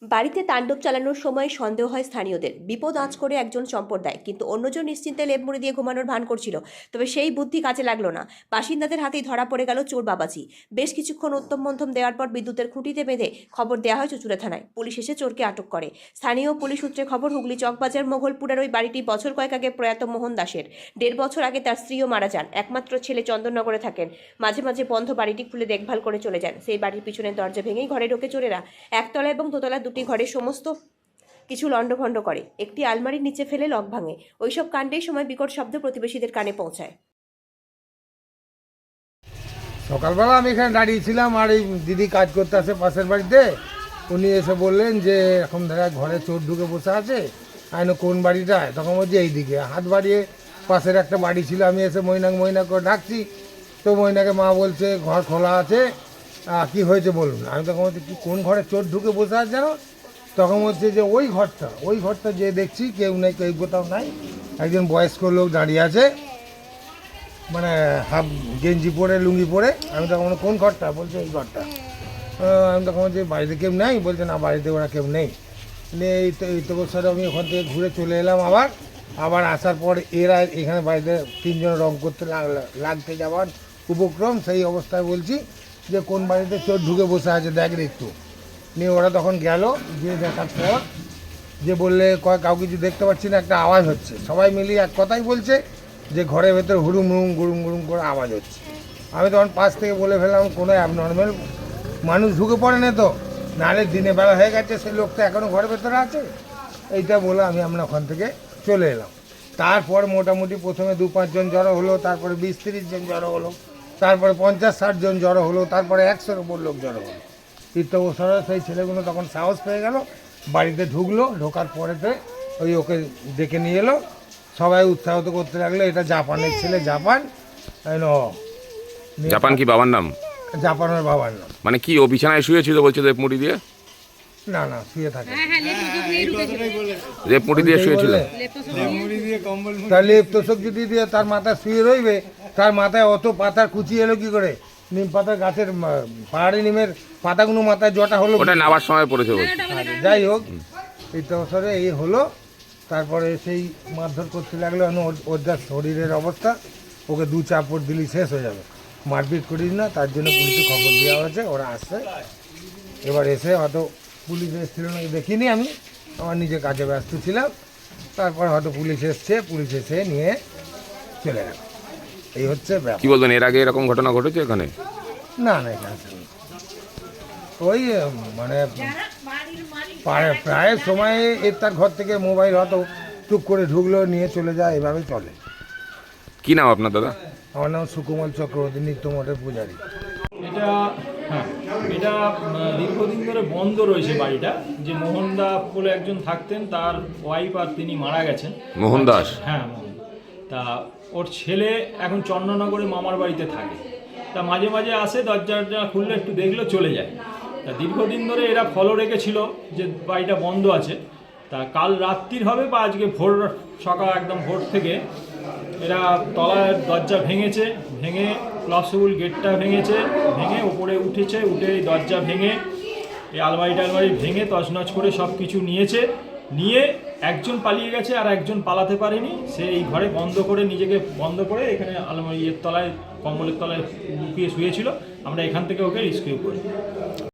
বাড়িতে তাণ্ডব চালানোর সময় সন্দেহ হয় স্থানীয়দের। বিপদ আঁচ করে একজন চম্পট দেয়, কিন্তু অন্যজন নিশ্চিন্তে লেপ মুড়ি দিয়ে ঘুমানোর ভান করছিল। তবে সেই বুদ্ধি কাজে লাগলো না। বাসিন্দাদের হাতেই ধরা পড়ে গেল চোর বাবাজি। বেশ কিছুক্ষণ উত্তম মধ্যম দেওয়ার পর বিদ্যুতের খুঁটিতে বেঁধে খবর দেওয়া হয় চুচুড়া থানায়। পুলিশ এসে চোরকে আটক করে। স্থানীয় পুলিশ সূত্রে খবর, হুগলি চকবাজার মোঘলপুরের ওই বাড়িটি বছর কয়েক আগে প্রয়াত মোহন দাসের। 1.5 বছর আগে তার স্ত্রীও মারা যান। একমাত্র ছেলে চন্দননগরে থাকেন। মাঝে মাঝে বন্ধ বাড়িটি খুলে দেখভাল করে চলে যান। সেই বাড়ির পিছনের দরজা ভেঙেই ঘরে ঢোকে চোরেরা। একতলা এবং দোতলা দুটি ঘরের সমস্ত কিছু লণ্ডভণ্ড করে। একটি আলমারির নিচে ফেলে লক ভাঙে। ওইসব কাণ্ডের সময় বিকট শব্দ প্রতিবেশীদের কানে পৌঁছায়। সকালবেলা আমি এখানে দাঁড়িয়েছিলাম, আর এই দিদি কাজ করতে আসে পাশের বাড়িতে। উনি এসে বললেন যে এরকম দেখা ঘরে চোর ঢুকে বসে আছে। আইনো কোন বাড়িটায়? তখন বলছি এইদিকে। হাত বাড়িয়ে পাশের একটা বাড়ি ছিল, আমি এসে ময়না করে ডাকছি। তো ময়নাকে মা বলছে ঘর খোলা আছে, কি হয়েছে বলুন। আমি তখন বলছি কি কোন ঘরে চোর ঢুকে বসে আছে জানো? তখন বলছে যে ওই ঘরটা যে দেখছি কেউ নেই, কেউ কোথাও নাই। একজন বয়স্ক লোক দাঁড়িয়ে আছে, মানে হাফ গেঞ্জি পরে লুঙ্গি পরে। আমি তখন কোন ঘরটা? বলছে এই ঘরটা। আমি তখন বলছি বাড়িতে কেউ নেই? বলছে না, বাড়িতে ওরা কেউ নেই। এই তো স্যার আমি ওখান থেকে ঘুরে চলে এলাম। আবার আসার পর এরা এখানে বাড়িতে 3 জন রং করতে লাগতে যাওয়ার উপক্রম। সেই অবস্থায় বলছি যে কোন বাড়িতে চোর ঢুকে বসে আছে দেখ রে একটু। নিয়ে ওরা তখন গেল, গিয়ে দেখার পর যে বললে কাউ কিছু দেখতে পাচ্ছি না, একটা আওয়াজ হচ্ছে। সবাই মিলিয়ে এক কথাই বলছে যে ঘরের ভেতর হুড়ুম গুড়ুম করে আওয়াজ হচ্ছে। আমি তখন পাশ থেকে বলে ফেললাম কোনো অ্যাবনর্মাল মানুষ ঢুকে পড়ে না তো, নাহলে দিনে বেলা হয়ে গেছে, সেই লোকটা এখনও ঘরের ভেতরে আছে। এইটা বলে আমরা ওখান থেকে চলে এলাম। তারপর মোটামুটি প্রথমে 2-5 জন জড়ো হলো, তারপরে 20-30 জন জড়ো হলো, তারপরে 50-60 জন জড়ো হলো, তারপরে 100-এর উপর লোক জড়ো হলো। তীর্থবসরে সেই ছেলেগুলো তখন সাহস পেয়ে গেল, বাড়িতে ঢুকলো। ঢোকার পরেতে ওকে ডেকে নিয়ে এলো। সবাই উৎসাহিত করতে লাগলো এটা জাপানের ছেলে, জাপান কি বাবার নাম? জাপানের বাবার নাম। মানে কি ও বিছানায় শুয়েছিল বলছে লেপ মুড়ি দিয়ে? না শুয়ে থাকে, লেপ মুড়ি দিয়ে শুয়েছিল। তার লেপ তোষক যদি দিয়ে তার মাথায় শুয়ে রইবে, তার মাথায় অত পাতার কুচি এলো কি করে? নিম পাতা গাছের, পাহাড়ি নিমের পাতাগুলো মাথায় জটা হলো, ওটা নাবার সময় পড়েছে। যাই হোক, তীর্থবসরে এই হলো। তারপরে সেই মারধর করতে লাগলো। ওর যা শরীরের অবস্থা, ওকে 2 চাপড় দিলি শেষ হয়ে যাবে। মারপিট করিস না, তার জন্য পুলিশে খবর দেওয়া হয়েছে। ওরা আসছে, এবার এসে হয়তো পুলিশ এসেছিল নাকি দেখিনি, আমি আমার নিজে কাজে ব্যস্ত ছিলাম। তারপর হয়তো পুলিশ এসছে, পুলিশ এসে নিয়ে চলে গেল। এই হচ্ছে ব্যাপার। কি বলবেন, এর আগে এরকম ঘটনা ঘটেছে এখানে? না এখানে ওই মানে প্রায় সময়ে তার ঘর থেকে মোবাইল হয়তো টুক করে ঢুকলো, নিয়ে চলে যায়, এভাবে চলে। কি নাম আপনার দাদা? আমার নাম সুকুমার চক্রবর্তী, নিত্যমঠের পূজারী। এটা দীর্ঘদিন ধরে বন্ধ রয়েছে বাড়িটা। যে মোহনদা বলে একজন থাকতেন, তার ওয়াইফ আর তিনি মারা গেছেন। মোহন দাস? হ্যাঁ, মোহন। তা ওর ছেলে এখন চন্দননগরে মামার বাড়িতে থাকে। তা মাঝে মাঝে আসে, দরজা খুললে একটু দেখলো, চলে যায়। তা দীর্ঘদিন ধরে এরা ফলো রেখেছিল যে বাড়িটা বন্ধ আছে। তা কাল রাত্রির হবে বা আজকে সকাল একদম ভোর থেকে এরা তলার দরজা ভেঙে প্লাসবুল গেটটা ভেঙে ওপরে উঠে দরজা ভেঙে এই আলমারি ভেঙে তছনছ করে সব কিছু নিয়ে একজন পালিয়ে গেছে, আর একজন পালাতে পারেনি। সে এই ঘরে নিজেকে বন্ধ করে এখানে আলমারির তলায়, কম্বলের তলায় লুকিয়ে শুয়েছিল। আমরা এখান থেকে ওকে রেস্কিউ করি।